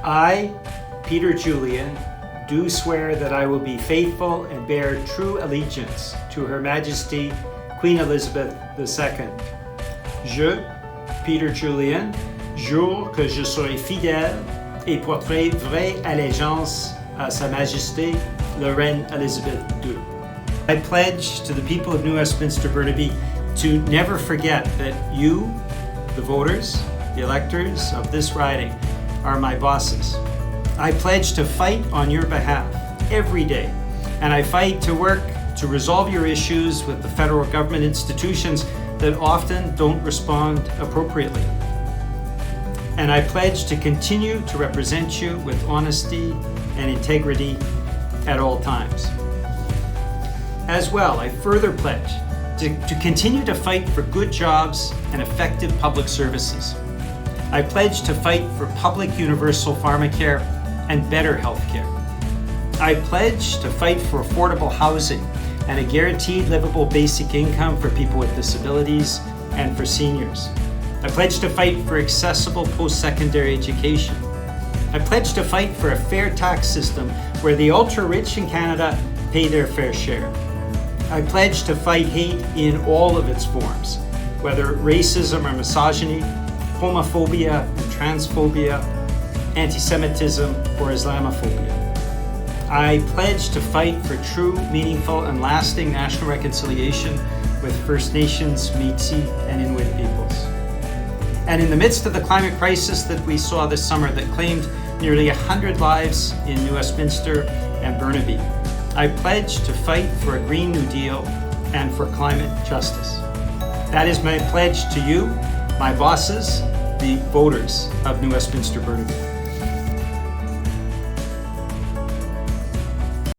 I, Peter Julian, do swear that I will be faithful and bear true allegiance to Her Majesty Queen Elizabeth II. Je, Peter Julian, jure que je serai fidèle et porterai vraie allégeance à Sa Majesté la Reine Elizabeth II. I pledge to the people of New Westminster Burnaby to never forget that you, the voters, the electors of this riding, are my bosses. I pledge to fight on your behalf every day, and I fight to work to resolve your issues with the federal government institutions that often don't respond appropriately. And I pledge to continue to represent you with honesty and integrity at all times. As well, I further pledge to continue to fight for good jobs and effective public services. I pledge to fight for public universal Pharmacare and better health care. I pledge to fight for affordable housing and a guaranteed livable basic income for people with disabilities and for seniors. I pledge to fight for accessible post-secondary education. I pledge to fight for a fair tax system where the ultra-rich in Canada pay their fair share. I pledge to fight hate in all of its forms, whether racism or misogyny, homophobia and transphobia, anti-Semitism or Islamophobia. I pledge to fight for true, meaningful, and lasting national reconciliation with First Nations, Métis, and Inuit peoples. And in the midst of the climate crisis that we saw this summer that claimed nearly 100 lives in New Westminster and Burnaby, I pledge to fight for a Green New Deal and for climate justice. That is my pledge to you, my bosses, the voters of New Westminster Burnaby.